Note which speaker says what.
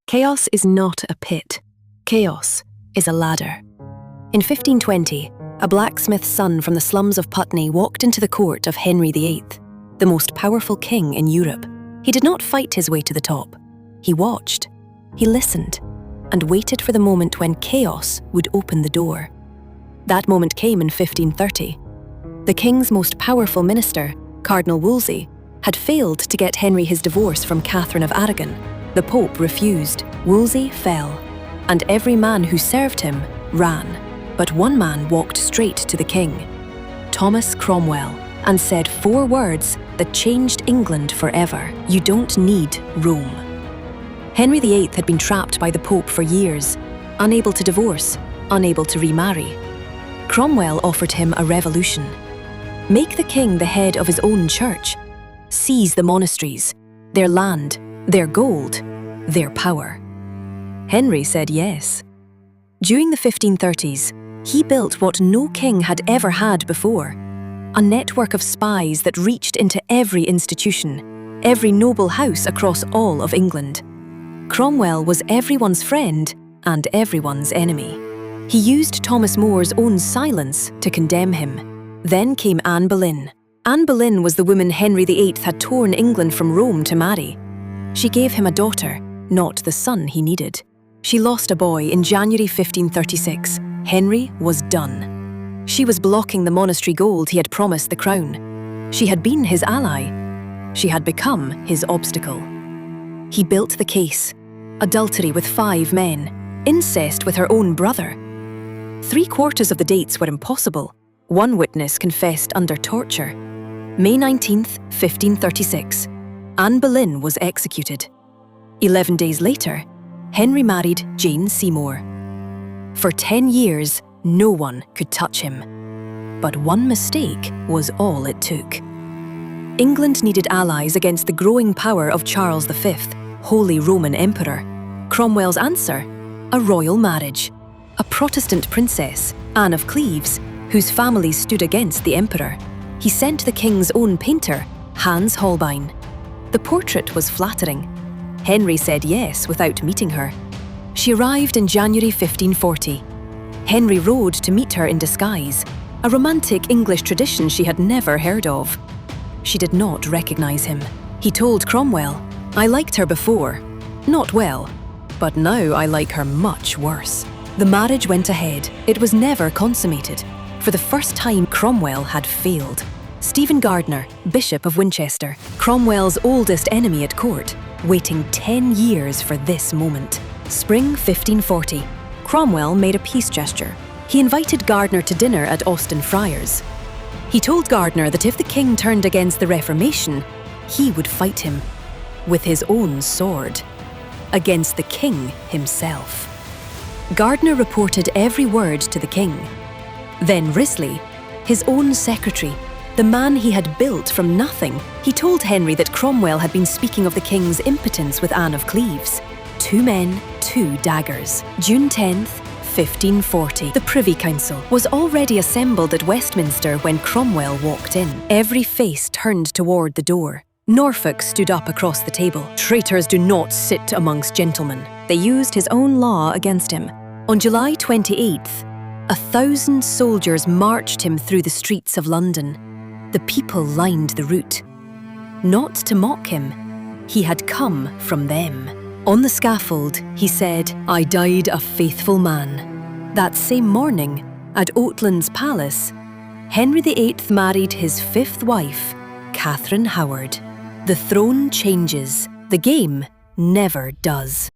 Speaker 1: Chaos is not a pit. Chaos is a ladder. In 1520, a blacksmith's son from the slums of Putney walked into the court of Henry VIII, the most powerful king in Europe. He did not fight his way to the top. He watched, he listened, and waited for the moment when chaos would open the door. That moment came in 1530. The king's most powerful minister, Cardinal Wolsey, had failed to get Henry his divorce from Catherine of Aragon. The Pope refused. Wolsey fell, and every man who served him ran. But one man walked straight to the king, Thomas Cromwell, and said 4 words that changed England forever. You don't need Rome. Henry VIII had been trapped by the Pope for years, unable to divorce, unable to remarry. Cromwell offered him a revolution. Make the king the head of his own church. Seize the monasteries, their land, their gold, their power. Henry said yes. During the 1530s, he built what no king had ever had before, a network of spies that reached into every institution, every noble house across all of England. Cromwell was everyone's friend and everyone's enemy. He used Thomas More's own silence to condemn him. Then came Anne Boleyn. Anne Boleyn was the woman Henry VIII had torn England from Rome to marry. She gave him a daughter, not the son he needed. She lost a boy in January 1536. Henry was done. She was blocking the monastery gold he had promised the crown. She had been his ally. She had become his obstacle. He built the case: adultery with 5 men, incest with her own brother. 3/4 of the dates were impossible. One witness confessed under torture. May 19th, 1536. Anne Boleyn was executed. 11 days later, Henry married Jane Seymour. For 10 years, no one could touch him. But one mistake was all it took. England needed allies against the growing power of Charles V, Holy Roman Emperor. Cromwell's answer? A royal marriage. A Protestant princess, Anne of Cleves, whose family stood against the emperor. He sent the king's own painter, Hans Holbein. The portrait was flattering. Henry said yes without meeting her. She arrived in January 1540. Henry rode to meet her in disguise, a romantic English tradition she had never heard of. She did not recognize him. He told Cromwell, "I liked her before. Not well, but now I like her much worse." The marriage went ahead. It was never consummated. For the first time, Cromwell had failed. Stephen Gardiner, Bishop of Winchester, Cromwell's oldest enemy at court, waiting 10 years for this moment. Spring 1540. Cromwell made a peace gesture. He invited Gardiner to dinner at Austin Friars. He told Gardiner that if the king turned against the Reformation, he would fight him with his own sword, against the king himself. Gardiner reported every word to the king. Then Risley, his own secretary, the man he had built from nothing, he told Henry that Cromwell had been speaking of the king's impotence with Anne of Cleves. 2 men, 2 daggers. June 10th, 1540. The Privy Council was already assembled at Westminster when Cromwell walked in. Every face turned toward the door. Norfolk stood up across the table. Traitors do not sit amongst gentlemen. They used his own law against him. On July 28th, 1,000 soldiers marched him through the streets of London. The people lined the route. Not to mock him, he had come from them. On the scaffold, he said, "I died a faithful man." That same morning, at Oatlands Palace, Henry VIII married his 5th wife, Catherine Howard. The throne changes. The game never does.